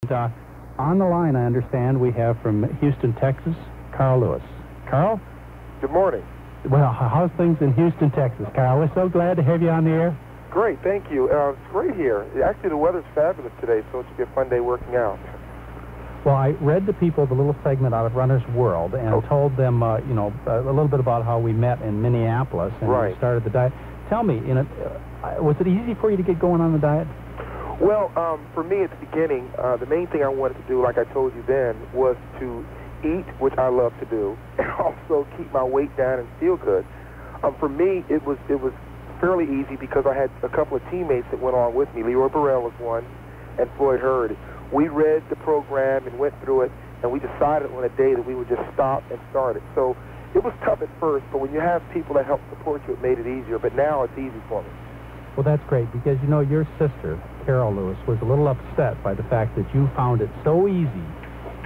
And, on the line, I understand, we have from Houston, Texas, Carl Lewis. Carl? Good morning. Well, how's things in Houston, Texas, Carl? We're so glad to have you on the air. Great, thank you. It's great here. Actually, the weather's fabulous today, so it should be a fun day working out. Well, I read to people the little segment out of Runner's World and told them, a little bit about how we met in Minneapolis and we started the diet. Tell me, was it easy for you to get going on the diet? Well, for me at the beginning, the main thing I wanted to do, like I told you then, was to eat, which I love to do, and also keep my weight down and feel good. For me, it was fairly easy because I had a couple of teammates that went along with me. Leroy Burrell was one, and Floyd Hurd. We read the program and went through it, and we decided on a day that we would just stop and start it. So it was tough at first, but when you have people that help support you, it made it easier. But now it's easy for me. Well, that's great because, your sister, Carol Lewis, was a little upset by the fact that you found it so easy,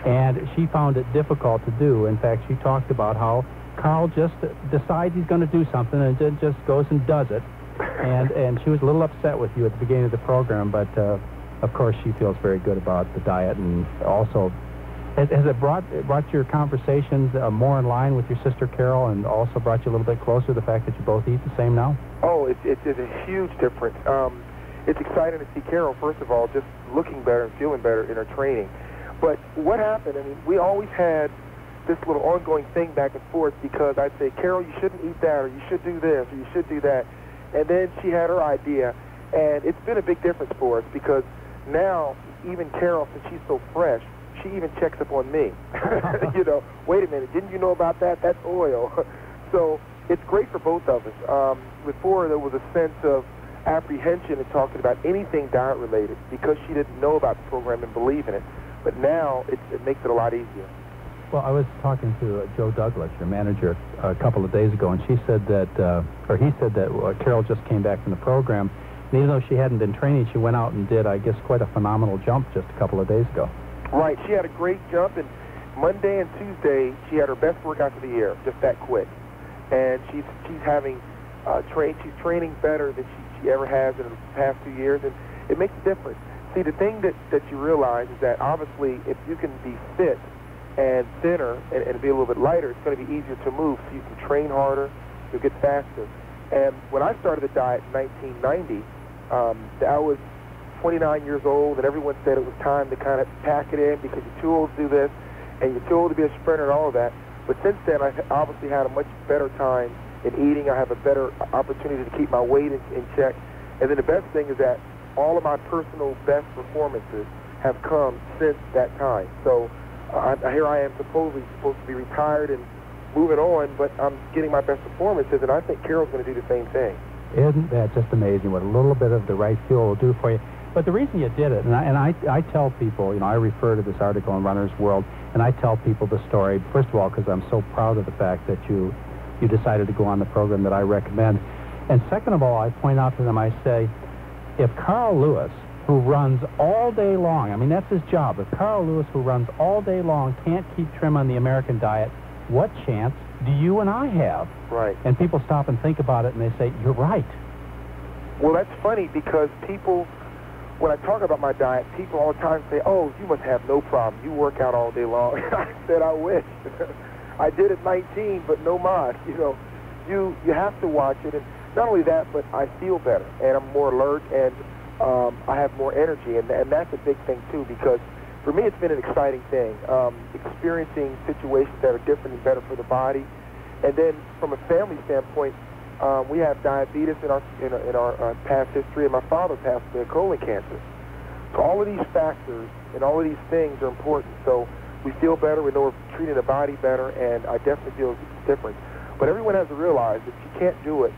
and she found it difficult to do. In fact, she talked about how Carl just decides he's going to do something and then just goes and does it. And she was a little upset with you at the beginning of the program, but of course she feels very good about the diet, and also has it brought your conversations more in line with your sister Carol, and also brought you a little bit closer, the fact that you both eat the same now? Oh, it's a huge difference. It's exciting to see Carol, first of all, just looking better and feeling better in her training. But what happened, we always had this little ongoing thing back and forth because I'd say, Carol, you shouldn't eat that, or you should do this, or you should do that. And then she had her idea, and it's been a big difference for us because now, even Carol, since she's so fresh, she even checks up on me. Wait a minute, didn't you know about that? That's oil. So it's great for both of us. Before, there was a sense of apprehension in talking about anything diet-related because she didn't know about the program and believe in it. But now, it makes it a lot easier. Well, I was talking to Joe Douglas, your manager, a couple of days ago, and she said that, he said that Carol just came back from the program, and even though she hadn't been training, she went out and did, I guess, quite a phenomenal jump just a couple of days ago. Right. She had a great jump, and Monday and Tuesday, she had her best workout of the year, just that quick. And she's having she's training better than she ever has in the past 2 years, and it makes a difference. See, the thing that you realize is that obviously if you can be fit and thinner and be a little bit lighter, it's going to be easier to move, so you can train harder, you'll get faster. And when I started the diet in 1990, I was 29 years old, and everyone said it was time to kind of pack it in because you're too old to do this, and you're too old to be a sprinter and all of that. But since then, I've obviously had a much better time in eating. I have a better opportunity to keep my weight in check. And then the best thing is that all of my personal best performances have come since that time. So here I am supposedly supposed to be retired and moving on, but I'm getting my best performances, and I think Carol's going to do the same thing. Isn't that just amazing what a little bit of the right fuel will do for you? But the reason you did it, and I tell people, I refer to this article in Runner's World, and I tell people the story, first of all, because I'm so proud of the fact that you decided to go on the program that I recommend. And second of all, I point out to them, I say, if Carl Lewis, who runs all day long, that's his job, if Carl Lewis, who runs all day long, can't keep trim on the American diet, what chance do you and I have? Right. And people stop and think about it, and they say, you're right. Well, that's funny because people, when I talk about my diet, people all the time say, oh, you must have no problem. You work out all day long. I said, I wish. I did at 19, but no mod. You have to watch it. And not only that, but I feel better, and I'm more alert, and I have more energy. And that's a big thing, too, because for me, it's been an exciting thing, experiencing situations that are different and better for the body. And then from a family standpoint, we have diabetes in our past history, and my father passed away of colon cancer. So all of these factors and all of these things are important. So we feel better, we know we're treating the body better, and I definitely feel it's different. But everyone has to realize that you can't do it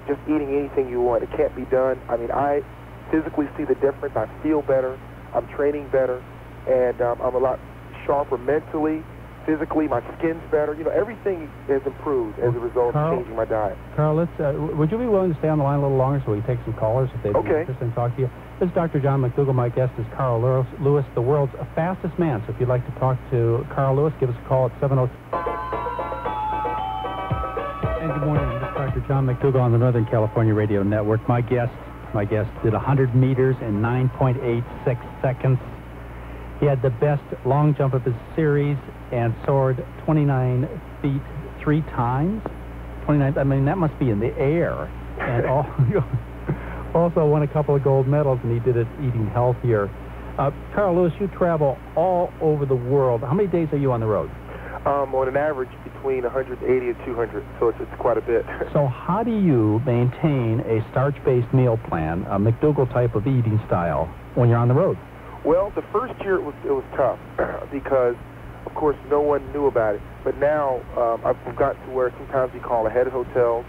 just eating anything you want. It can't be done. I physically see the difference. I feel better. I'm training better. And I'm a lot sharper mentally, physically. My skin's better. Everything has improved as a result of changing my diet. Carl, would you be willing to stay on the line a little longer so we can take some callers if they'd be interested in talking to you? This is Dr. John McDougall. My guest is Carl Lewis, the world's fastest man. So if you'd like to talk to Carl Lewis, give us a call at 702. And good morning. This is Dr. John McDougall on the Northern California Radio Network. My guest did 100 meters in 9.86 seconds. He had the best long jump of his series and soared 29 feet 3 times. 29, I mean, that must be in the air. And also won a couple of gold medals, and he did it eating healthier. Carl Lewis, you travel all over the world. How many days are you on the road? On an average between 180 and 200, so it's quite a bit. So how do you maintain a starch-based meal plan, a McDougall type of eating style, when you're on the road? Well, the first year it was tough because, of course, no one knew about it. But now I've gotten to where sometimes we call ahead of hotels.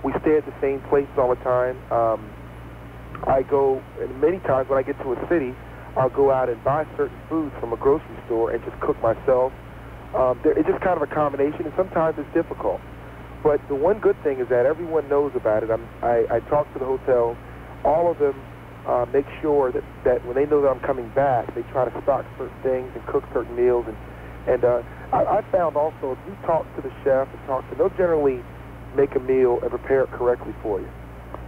We stay at the same places all the time. I go, and many times when I get to a city, I'll go out and buy certain foods from a grocery store and just cook myself. It's just kind of a combination, and sometimes it's difficult. But the one good thing is that everyone knows about it. I talk to the hotels. All of them make sure that when they know that I'm coming back, they try to stock certain things and cook certain meals. And I found also, if you talk to the chef and they'll generally make a meal and prepare it correctly for you.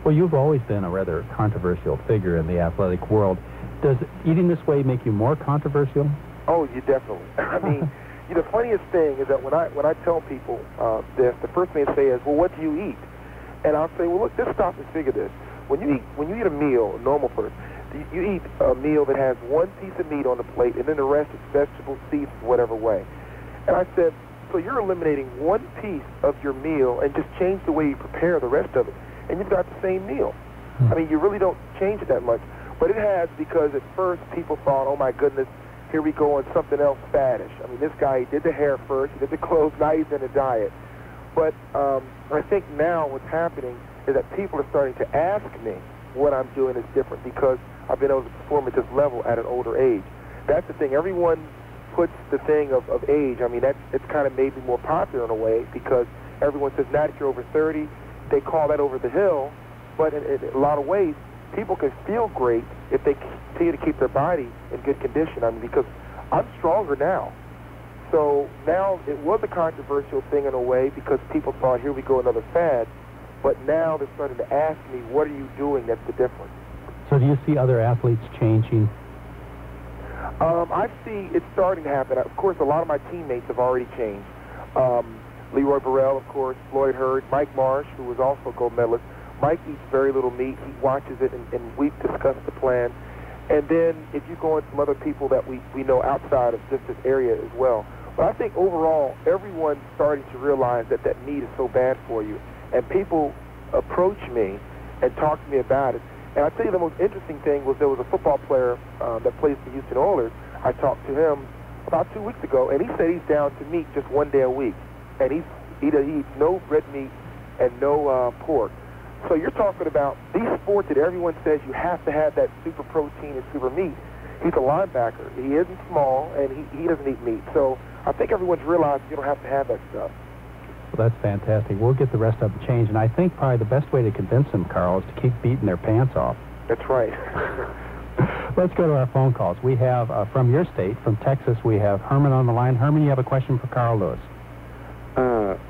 Well, you've always been a rather controversial figure in the athletic world. Does eating this way make you more controversial? Oh, you definitely. I mean, the funniest thing is that when I tell people this, the first thing they say is, well, what do you eat? And I'll say, well, look, let's stop and figure this. When you eat a meal, a normal person, you eat a meal that has one piece of meat on the plate, and then the rest is vegetables, seasoned, whatever way. And I said, so you're eliminating one piece of your meal and just change the way you prepare the rest of it, and you've got the same meal. I mean, you really don't change it that much. But it has, because at first people thought, oh, my goodness, here we go on something else faddish. I mean, this guy, he did the hair first, he did the clothes, now he's in a diet. But I think now what's happening is that people are starting to ask me what I'm doing is different because I've been able to perform at this level at an older age. That's the thing. Everyone puts the thing of age. I mean, it's kind of made me more popular in a way because everyone says, now that you're over 30, they call that over the hill. But in a lot of ways, people can feel great if they continue to keep their body in good condition. I mean, because I'm stronger now. So now it was a controversial thing in a way because people thought, here we go, another fad. But now they're starting to ask me, what are you doing that's the difference? So do you see other athletes changing? I see it's starting to happen. Of course, a lot of my teammates have already changed. Leroy Burrell, of course, Floyd Hurd, Mike Marsh, who was also a gold medalist. Mike eats very little meat. He watches it, and we've discussed the plan. And then if you go on some other people that we know outside of just this area as well. But I think overall, everyone's starting to realize that meat is so bad for you. And people approach me and talk to me about it. And I tell you the most interesting thing was there was a football player that plays for Houston Oilers. I talked to him about 2 weeks ago, and he said he's down to meat just 1 day a week. And he eats no red meat and no pork. So you're talking about these sports that everyone says you have to have that super protein and super meat. He's a linebacker. He isn't small, and he doesn't eat meat. So I think everyone's realized you don't have to have that stuff. Well, that's fantastic. We'll get the rest of the change. And I think probably the best way to convince them, Carl, is to keep beating their pants off. That's right. Let's go to our phone calls. We have, from your state, from Texas, we have Herman on the line. Herman, you have a question for Carl Lewis.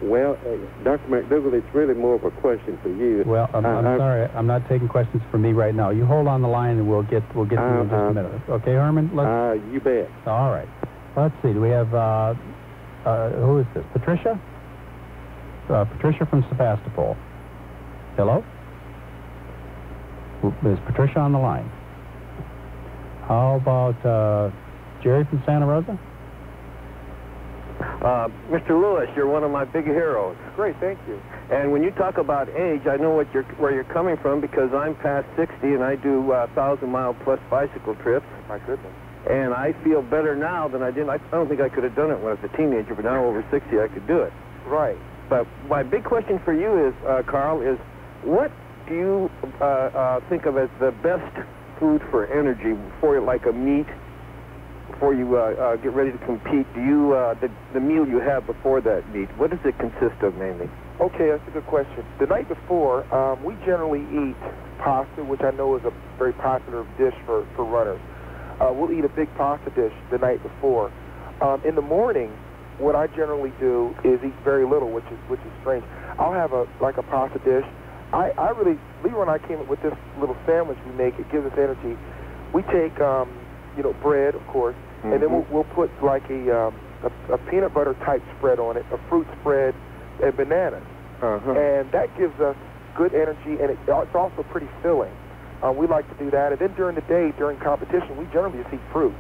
Well, Dr. McDougall, it's really more of a question for you. Well, I'm sorry. I'm not taking questions from me right now. You hold on the line, and we'll get to you in just a minute. Okay, Herman? You bet. All right. Let's see. Do we have, who is this? Patricia? Patricia from Sebastopol. Hello? Is Patricia on the line? How about Jerry from Santa Rosa? Mr. Lewis, you're one of my big heroes. Great, thank you. And when you talk about age, I know where you're coming from because I'm past 60 and I do 1,000-mile-plus bicycle trips. My goodness. And I feel better now than I did. I don't think I could have done it when I was a teenager, but now over 60 I could do it. Right. But my big question for you is, Carl, is what do you think of as the best food for energy for like a meat? Before you get ready to compete, do you the meal you have before that meet, what does it consist of mainly? Okay, that's a good question. The night before, we generally eat pasta, which I know is a very popular dish for runners. We'll eat a big pasta dish the night before. In the morning, what I generally do is eat very little, which is strange. I'll have a pasta dish. Leroy and I came up with this little sandwich we make. It gives us energy. We take bread, of course, and then we'll put like a peanut butter type spread on it, a fruit spread, and bananas. And that gives us good energy, and it's also pretty filling. We like to do that, and then during the day, during competition, we generally just eat fruit.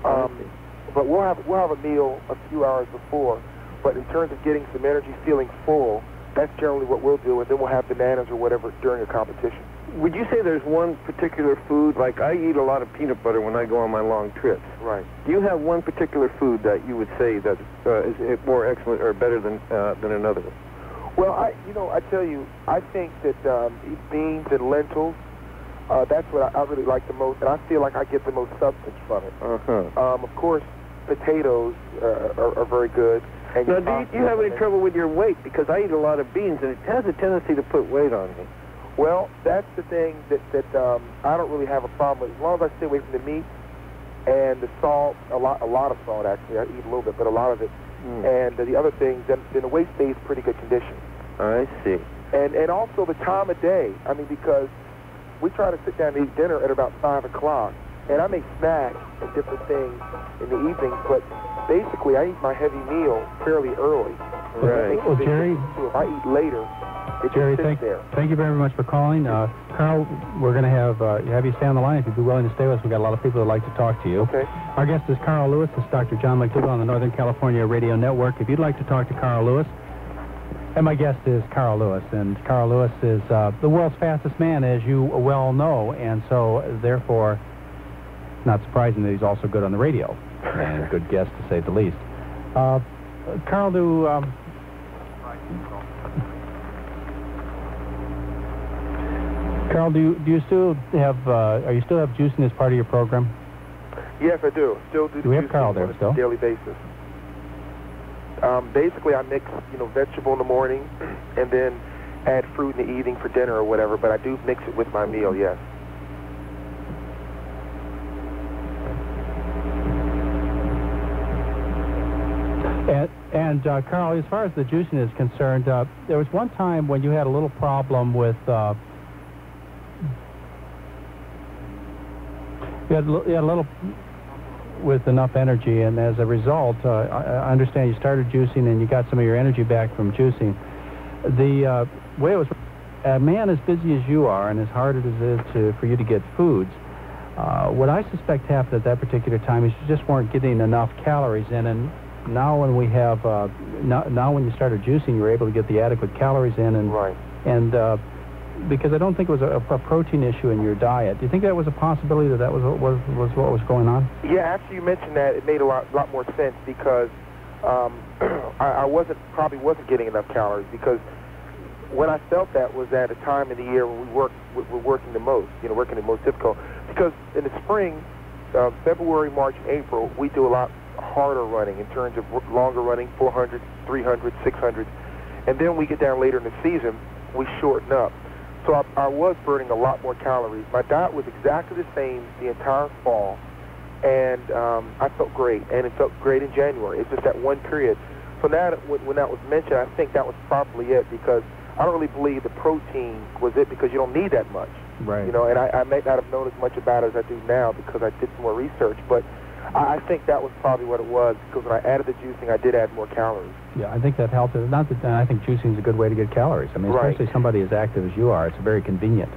But we'll have a meal a few hours before. But in terms of getting some energy, feeling full, that's generally what we'll do, and then we'll have bananas or whatever during a competition. Would you say there's one particular food, like I eat a lot of peanut butter when I go on my long trips. Right. Do you have one particular food that you would say that is more excellent or better than another? Well, I tell you, I think that beans and lentils, that's what I really like the most, and I feel like I get the most substance from it. Of course, potatoes are very good. And now, do you have any trouble with your weight? Because I eat a lot of beans, and it has a tendency to put weight on me. Well, that's the thing that I don't really have a problem with. As long as I stay away from the meat and the salt, a lot of salt, actually. I eat a little bit, but a lot of it. And the other things, then the weight stays in pretty good condition. I see. And also the time of day. I mean, because we try to sit down and eat dinner at about 5 o'clock, and I may snack and different things in the evenings, but basically I eat my heavy meal fairly early. Right. Well, Jerry, so if I eat later, it Jerry, just sits there. Thank you very much for calling. Carl, we're going to have you stay on the line if you'd be willing to stay with us. We've got a lot of people that would like to talk to you. Okay. Our guest is Carl Lewis. This is Dr. John McDougall on the Northern California Radio Network. If you'd like to talk to Carl Lewis, and my guest is Carl Lewis, and Carl Lewis is the world's fastest man, as you well know, and so therefore, not surprising that he's also good on the radio, and a good guest to say the least. Carl, do you still have are you still have juicing as part of your program? Yes, I do. Still do. Do we have Carl there still? On a daily basis. Basically, I mix, vegetable in the morning, and then add fruit in the evening for dinner or whatever. But I do mix it with my meal. Yes. And Carl, as far as the juicing is concerned, there was one time when you had a little problem with you had a little with enough energy, and as a result, I understand you started juicing and you got some of your energy back from juicing. The way it was, a man as busy as you are and as hard as it is for you to get foods, what I suspect happened at that particular time is you just weren't getting enough calories in, and now when we have now when you started juicing, you were able to get the adequate calories in, and right. And because I don't think it was a protein issue in your diet. Do you think that was a possibility that was what was going on? Yeah, after you mentioned that, it made a lot more sense, because I probably wasn't getting enough calories, because when I felt that was at a time in the year when we're working the most, working the most difficult. Because in the spring, February, March, April, we do a lot harder running in terms of longer running, 400, 300, 600, and then we get down later in the season, we shorten up. So I was burning a lot more calories. My diet was exactly the same the entire fall, and I felt great, and it felt great in January. It's just that one period. So now when that was mentioned, I think that was probably it, because I don't really believe the protein was it, because you don't need that much. Right. And I may not have known as much about it as I do now, because I did some more research, but I think that was probably what it was, because when I added the juicing, I did add more calories. Yeah, I think that helped. Not that I think juicing is a good way to get calories. I mean, especially somebody as active as you are, it's very convenient.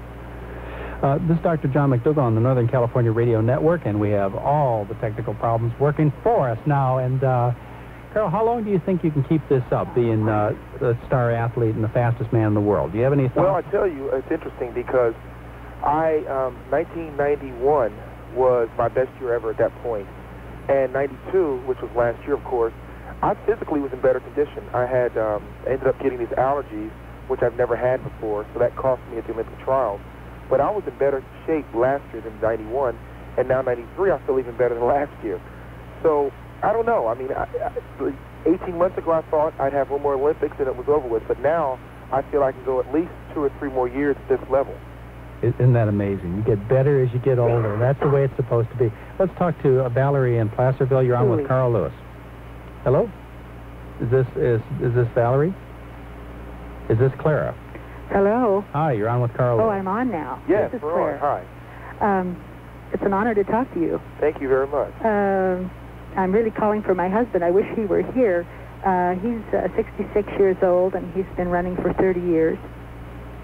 This is Dr. John McDougall on the Northern California Radio Network, and we have all the technical problems working for us now. And Carl, how long do you think you can keep this up, being the star athlete and the fastest man in the world? Do you have any thoughts? Well, I tell you, it's interesting, because 1991 was my best year ever at that point. And 92, which was last year, of course, I physically was in better condition. I had ended up getting these allergies, which I've never had before, so that cost me at the Olympic trials. But I was in better shape last year than 91, and now 93, I feel even better than last year. So, I don't know. I mean, 18 months ago, I thought I'd have one more Olympics and it was over with, but now I feel I can go at least 2 or 3 more years at this level. Isn't that amazing? You get better as you get older. That's the way it's supposed to be. Let's talk to Valerie in Placerville. You're on with Carl Lewis. Hello? Is this Valerie? Is this Clara? Hello. Hi, you're on with Carl Lewis. Oh, I'm on now. Yes, this is we're Claire. on. Hi. It's an honor to talk to you. Thank you very much. I'm really calling for my husband. I wish he were here. He's 66 years old, and he's been running for 30 years.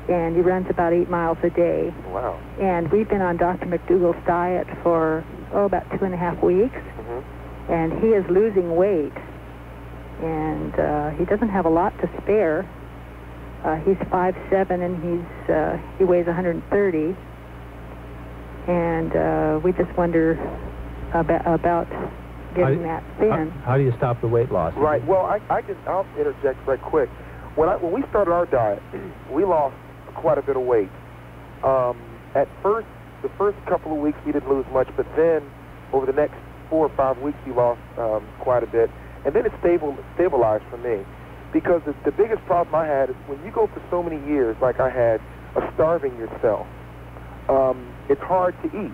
And he runs about 8 miles a day. Wow. And we've been on Dr. McDougall's diet for, about 2.5 weeks. Mm-hmm. And he is losing weight. And he doesn't have a lot to spare. He's 5'7", and he weighs 130. And we just wonder about getting that thin. How do you stop the weight loss? Right. Well, I'll interject right quick. When we started our diet, we lost quite a bit of weight. At first, the first couple of weeks we didn't lose much, but then over the next 4 or 5 weeks we lost quite a bit, and then it stabilized for me. Because the biggest problem I had is when you go for so many years, like I had, of starving yourself, it's hard to eat.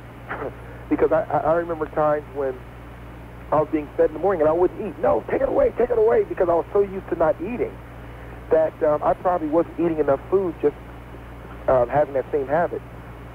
Because I remember times when I was being fed in the morning and I wouldn't eat. No, take it away, because I was so used to not eating that I probably wasn't eating enough food, just having that same habit.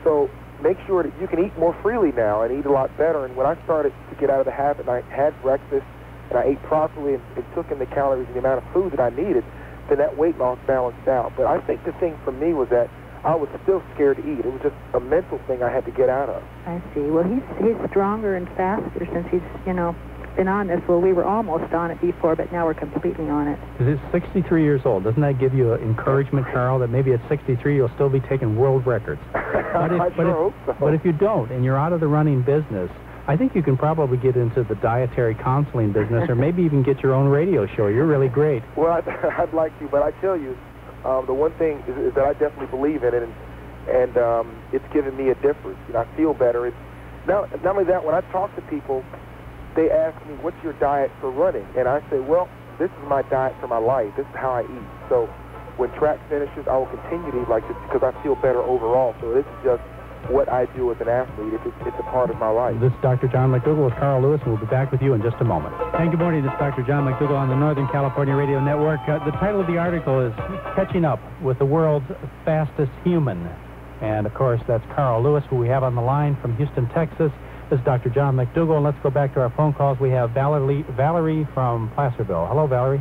So make sure that you can eat more freely now and eat a lot better. And when I started to get out of the habit and I had breakfast and I ate properly and took in the calories and the amount of food that I needed, then that weight loss balanced out. But I think the thing for me was that I was still scared to eat. It was just a mental thing I had to get out of. I see. Well, he's stronger and faster since he's, been on this. Well, we were almost on it before, but now we're completely on it. He's 63 years old. Doesn't that give you encouragement, Carl, that maybe at 63 you'll still be taking world records? But if you don't, and you're out of the running business, I think you can probably get into the dietary counseling business, or maybe even get your own radio show. You're really great. Well, I'd like to, but I tell you, the one thing is that I definitely believe in it, and it's given me a difference. I feel better. Not only that, when I talk to people, they ask me, what's your diet for running? And I say, well, this is my diet for my life. This is how I eat. So when track finishes, I will continue to eat like this because I feel better overall. So this is just what I do as an athlete. It's a part of my life. This is Dr. John McDougall with Carl Lewis, and we'll be back with you in just a moment. And good morning. This is Dr. John McDougall on the Northern California Radio Network. The title of the article is Catching Up with the World's Fastest Human. And, of course, that's Carl Lewis, who we have on the line from Houston, Texas. This is Dr. John McDougall, and let's go back to our phone calls. We have Valerie from Placerville. Hello, Valerie.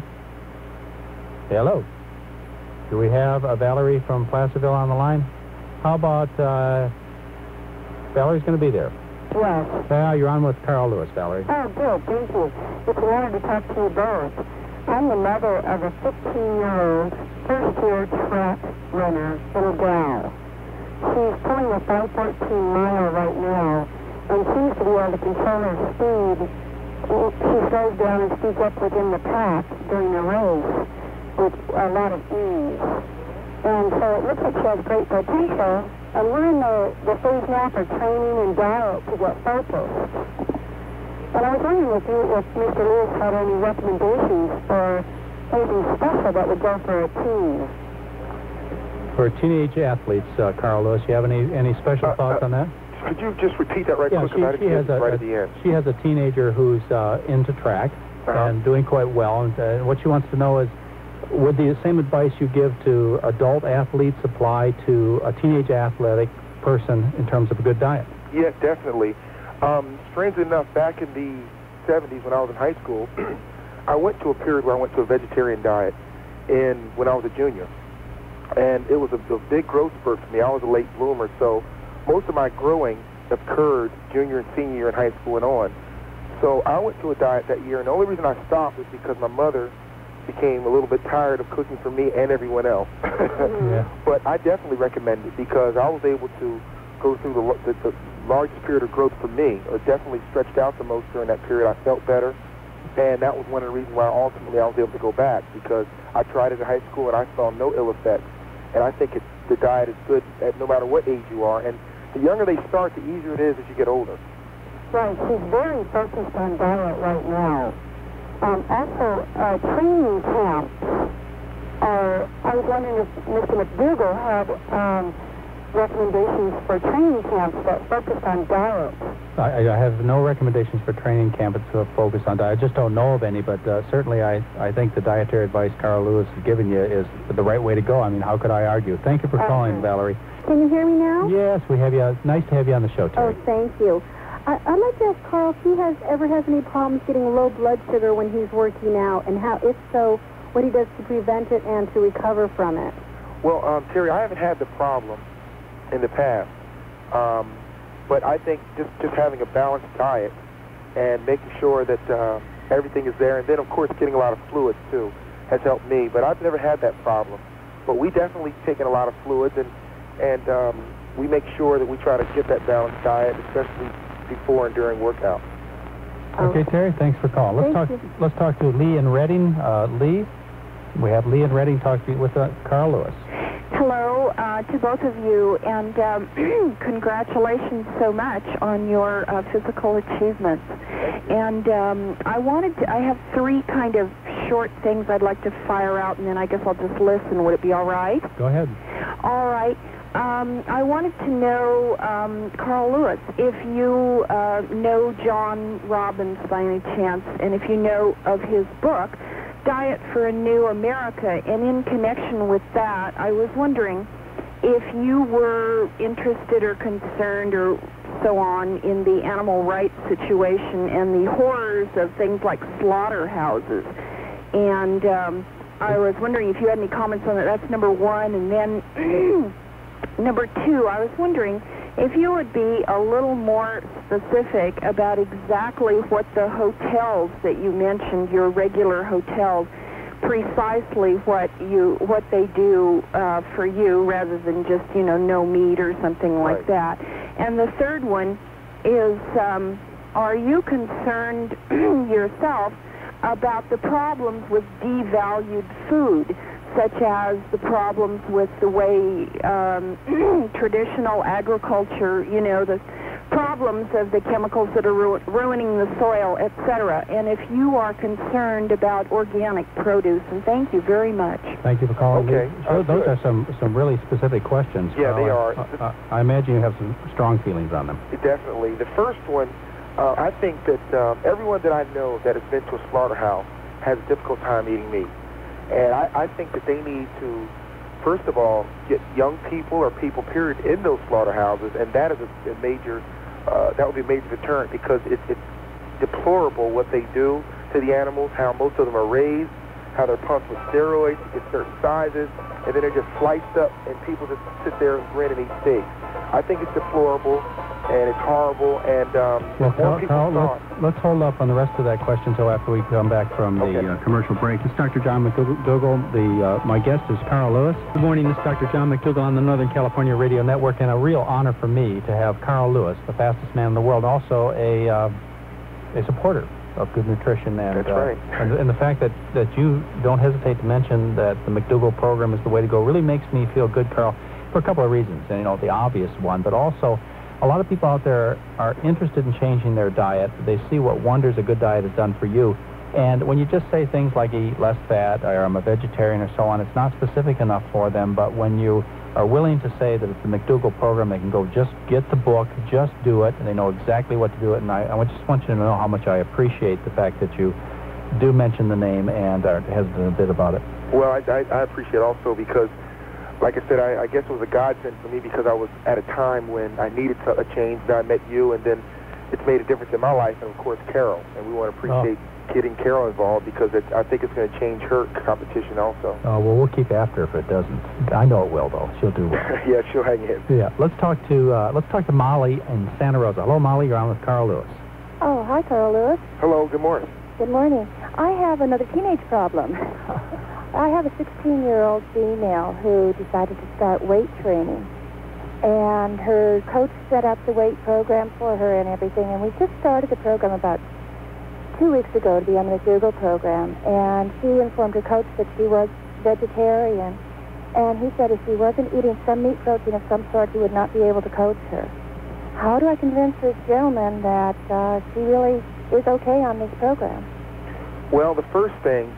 Hello. Do we have Valerie from Placerville on the line? How about Valerie's going to be there? Yes. You're on with Carl Lewis, Valerie. Oh, good. Thank you. Just wanted to talk to you both. I'm the mother of a 15-year-old first-year track runner, little gal. She's pulling a 5:14 mile right now, and seems to be able to control her speed. She slows down and speeds up within the pack during the race with a lot of ease. And so it looks like she has great potential. And we're in the phase now for training and diet to get focused. And I was wondering if Mr. Lewis had any recommendations for anything special that would go for a teen. For teenage athletes, Carl Lewis, you have any special thoughts on that? Could you just repeat that right quick? She has right at the end. She has a teenager who's into track and doing quite well. And what she wants to know is, would the same advice you give to adult athletes apply to a teenage athletic person in terms of a good diet? Yeah, definitely. Strangely enough, back in the 70s when I was in high school, I went to a period where I went to a vegetarian diet when I was a junior. And it was a big growth spurt for me. I was a late bloomer, so most of my growing occurred junior and senior year in high school and on. So I went to a diet that year, and the only reason I stopped was because my mother became a little bit tired of cooking for me and everyone else. Yeah. But I definitely recommend it because I was able to go through the largest period of growth for me. It definitely stretched out the most during that period. I felt better, and that was one of the reasons why ultimately I was able to go back, because I tried it in high school and I saw no ill effects. And I think the diet is good no matter what age you are. And the younger they start, the easier it is as you get older. Right. She's very focused on diet right now. Also, training camps I was wondering if Mr. McDougall had recommendations for training camps that focus on diet. I have no recommendations for training camps that focus on diet. I just don't know of any, but certainly I think the dietary advice Carl Lewis has given you is the right way to go. I mean, how could I argue? Thank you for calling, Valerie. Can you hear me now? Yes, we have you. Nice to have you on the show, Terry. Oh, thank you. I'd like to ask Carl if he ever has any problems getting low blood sugar when he's working out, and how, if so, what he does to prevent it and to recover from it. Well, Terry, I haven't had the problem in the past, but I think just having a balanced diet and making sure that everything is there, and then, of course, getting a lot of fluids, too, has helped me. But I've never had that problem. But we definitely take in a lot of fluids, and we make sure that we try to get that balanced diet, especially before and during workout. Okay, Terry, thanks for calling. Let's talk to Lee in Reading. Lee, we have Lee in Reading talking with Carl Lewis. Hello to both of you, and congratulations so much on your physical achievements. And I have three kind of short things I'd like to fire out, and then I guess I'll just listen. Would it be all right? Go ahead. All right. I wanted to know, Carl Lewis, if you know John Robbins by any chance, and if you know of his book, Diet for a New America, and in connection with that, I was wondering if you were interested or concerned or so on in the animal rights situation and the horrors of things like slaughterhouses. And I was wondering if you had any comments on that. That's number one. And then number two, I was wondering if you would be a little more specific about exactly what the hotels that you mentioned, your regular hotels, precisely what they do for you, rather than just, no meat or something like that. And the third one is, are you concerned yourself about the problems with devalued food, such as the problems with the way traditional agriculture, the problems of the chemicals that are ruining the soil, etc., and if you are concerned about organic produce. And thank you very much. Thank you for calling. Okay. Those are some really specific questions. Yeah, Carl. they are. I imagine you have some strong feelings on them. Definitely. The first one, I think that everyone that I know that has been to a slaughterhouse has a difficult time eating meat. And I think that they need to, first of all, get young people or people, period, in those slaughterhouses, and that is a major, that would be a major deterrent, because it's deplorable what they do to the animals, how most of them are raised, how they're pumped with steroids to get certain sizes, and then they're just sliced up, and people just sit there and grin and eat steaks. I think it's deplorable, and it's horrible, and Carl, let's hold up on the rest of that question until after we come back from the commercial break. It's Dr. John McDougall. My guest is Carl Lewis. Good morning. This is Dr. John McDougall on the Northern California Radio Network, and a real honor for me to have Carl Lewis, the fastest man in the world, also a supporter of good nutrition. And, that's right. And the fact that you don't hesitate to mention that the McDougall program is the way to go really makes me feel good, Carl, for a couple of reasons. And, the obvious one, but also a lot of people out there are interested in changing their diet. They see what wonders a good diet has done for you. And when you just say things like eat less fat, or I'm a vegetarian, or so on, it's not specific enough for them. But when you are willing to say that it's the McDougall program, they can go just get the book, just do it, and they know exactly what to do it. And I just want you to know how much I appreciate the fact that you do mention the name and are hesitant a bit about it. Well, I appreciate it also because, like I said, I guess it was a godsend for me, because I was at a time when I needed a change. Then I met you, and then it's made a difference in my life, and of course Carol. And we want to appreciate getting Carol involved, because I think it's going to change her competition also. Oh, well, we'll keep after if it doesn't. I know it will, though. She'll do well. Yeah, she'll hang in. Yeah. Let's talk to Molly in Santa Rosa. Hello, Molly. You're on with Carl Lewis. Oh, hi, Carl Lewis. Hello. Good morning. Good morning. I have another teenage problem. I have a 16-year-old female who decided to start weight training, and her coach set up the weight program for her and everything, and we just started the program about 2 weeks ago to be on the McDougall program, and she informed her coach that she was vegetarian, and he said if she wasn't eating some meat protein of some sort, he would not be able to coach her. How do I convince this gentleman that she really is okay on this program? Well, the first thing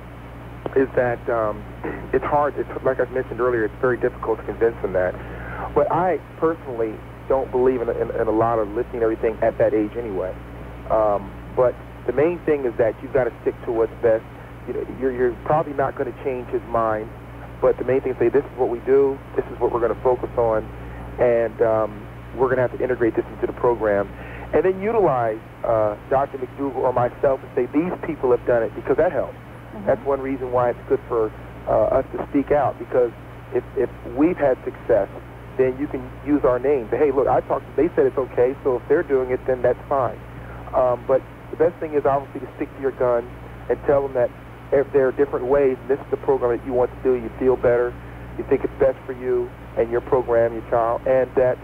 is that it's hard. Like I mentioned earlier, it's very difficult to convince them that. But I personally don't believe in a lot of lifting everything at that age anyway. But the main thing is that you've got to stick to what's best. You're probably not going to change his mind, but the main thing is say, this is what we do, this is what we're going to focus on, and we're going to have to integrate this into the program. And then utilize Dr. McDougall or myself and say, these people have done it, because that helps. That's one reason why it's good for us to speak out, because if we've had success, then you can use our name. Say, hey, look, they said it's okay, so if they're doing it, then that's fine. But the best thing is obviously to stick to your guns and tell them that if there are different ways, and this is the program that you want to do, you feel better, you think it's best for you and your program, your child, and that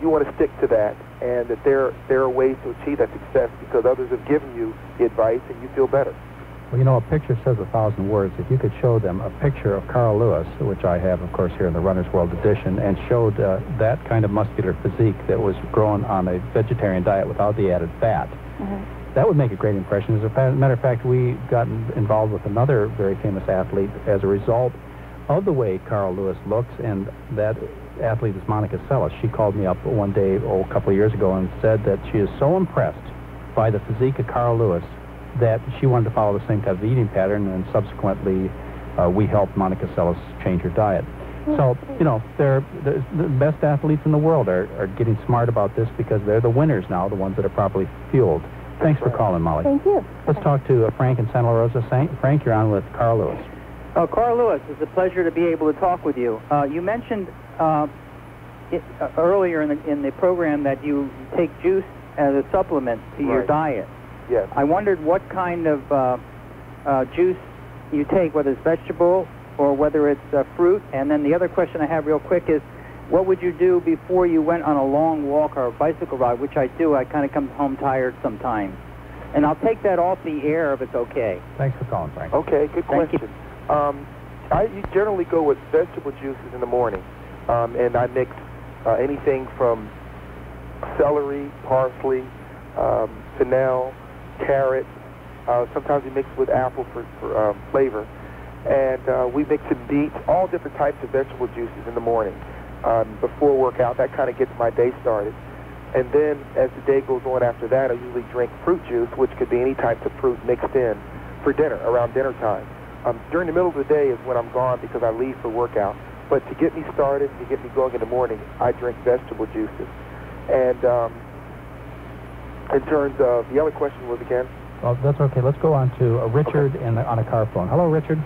you want to stick to that, and that there are ways to achieve that success because others have given you the advice and you feel better. Well, you know, a picture says 1,000 words. If you could show them a picture of Carl Lewis, which I have, of course, here in the Runner's World edition, and showed that kind of muscular physique that was grown on a vegetarian diet without the added fat, that would make a great impression. As a matter of fact, we got involved with another very famous athlete as a result of the way Carl Lewis looks, and that athlete is Monica Seles. She called me up one day, a couple of years ago, and said that she is so impressed by the physique of Carl Lewis that she wanted to follow the same type of eating pattern, and subsequently we helped Monica Seles change her diet. So, you know, the best athletes in the world are getting smart about this because they're the winners now, the ones that are properly fueled. Thanks for calling, Molly. Thank you. Let's talk to Frank in Santa Rosa. Frank, you're on with Carl Lewis. Carl Lewis, it's a pleasure to be able to talk with you. You mentioned earlier in the program that you take juice as a supplement to your diet. Yes. I wondered what kind of juice you take, whether it's vegetable or whether it's fruit. And then the other question I have real quick is, what would you do before you went on a long walk or a bicycle ride, which I do. I kind of come home tired sometimes. And I'll take that off the air if it's okay. Thanks for calling, Frank. Okay, good question. I generally go with vegetable juices in the morning, and I mix anything from celery, parsley, fennel, carrot. Sometimes we mix with apple for flavor. And we mix in beets, all different types of vegetable juices in the morning. Before workout, that kind of gets my day started. And then as the day goes on after that, I usually drink fruit juice, which could be any type of fruit mixed in for dinner, around dinner time. During the middle of the day is when I'm gone because I leave for workout. But to get me started, to get me going in the morning, I drink vegetable juices. And in terms of, the other question was again? Well, that's okay. Let's go on to Richard on a car phone. Hello, Richard.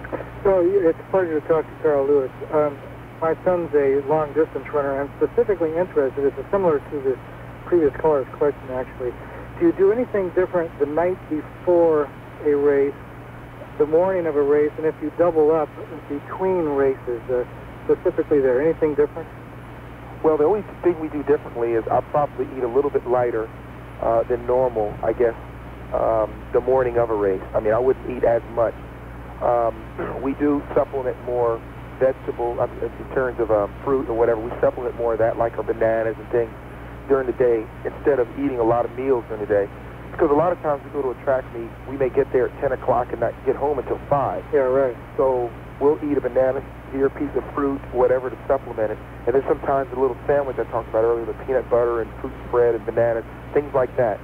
So it's a pleasure to talk to Carl Lewis. My son's a long-distance runner. I'm specifically interested, it's similar to the previous caller's question, actually. Do you do anything different the night before a race, the morning of a race, and if you double up between races, specifically there, anything different? Well, the only thing we do differently is I'll probably eat a little bit lighter than normal, I guess, the morning of a race. I mean, I wouldn't eat as much. We do supplement more vegetable, in terms of fruit or whatever. We supplement more of that, like our bananas and things, during the day, instead of eating a lot of meals during the day. Because a lot of times we go to a track meet, we may get there at 10 o'clock and not get home until 5. Yeah, right. So we'll eat a banana, here, a piece of fruit, whatever to supplement it. And then sometimes a little sandwich I talked about earlier, the peanut butter and fruit spread and bananas, things like that.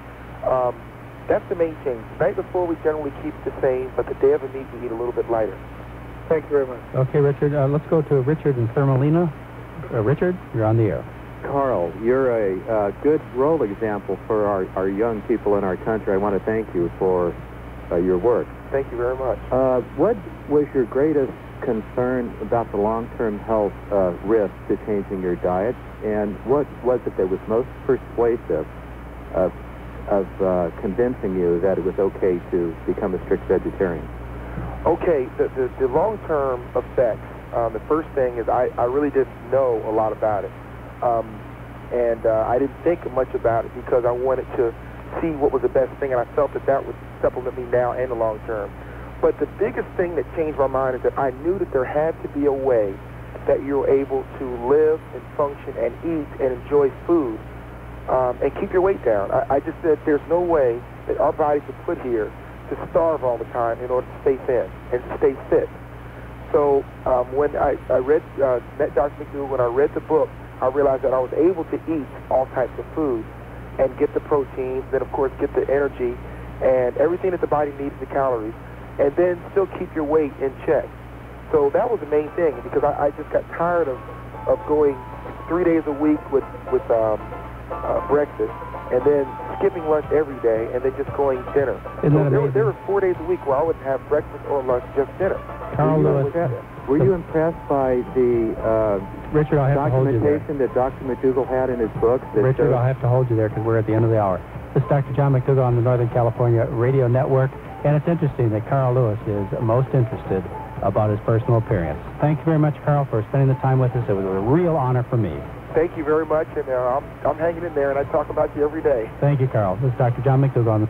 That's the main change. The night before we generally keep it the same, but the day of a meet we eat a little bit lighter. Thank you very much. Okay, Richard. Let's go to Richard in Thermalina. Richard, you're on the air. Carl, you're a good role example for our young people in our country. I want to thank you for your work. Thank you very much. What was your greatest concern about the long-term health risk to changing your diet, and what was it that was most persuasive of convincing you that it was okay to become a strict vegetarian? Okay, the long-term effects, the first thing is I really didn't know a lot about it. And I didn't think much about it because I wanted to see what was the best thing, and I felt that would supplement me now and the long term. But the biggest thing that changed my mind is that I knew that there had to be a way that you're able to live and function and eat and enjoy food and keep your weight down. I just said there's no way that our bodies are put here to starve all the time in order to stay thin and to stay fit. So when I met Dr. McDougall, when I read the book, I realized that I was able to eat all types of foods and get the proteins, then of course get the energy and everything that the body needs, the calories, and then still keep your weight in check. So that was the main thing, because I just got tired of going 3 days a week with breakfast and then skipping lunch every day, and then just going dinner. Isn't that amazing? There were 4 days a week where I wouldn't have breakfast or lunch, just dinner. Carl Lewis. Were you impressed by the Richard, I'll have to hold you there. documentation that Dr. McDougall had in his books? Richard, I'll have to hold you there because we're at the end of the hour. This is Dr. John McDougall on the Northern California Radio Network, and it's interesting that Carl Lewis is most interested about his personal appearance. Thank you very much, Carl, for spending the time with us. It was a real honor for me. Thank you very much, and I'm hanging in there, and I talk about you every day. Thank you, Carl. This is Dr. John McDougall on the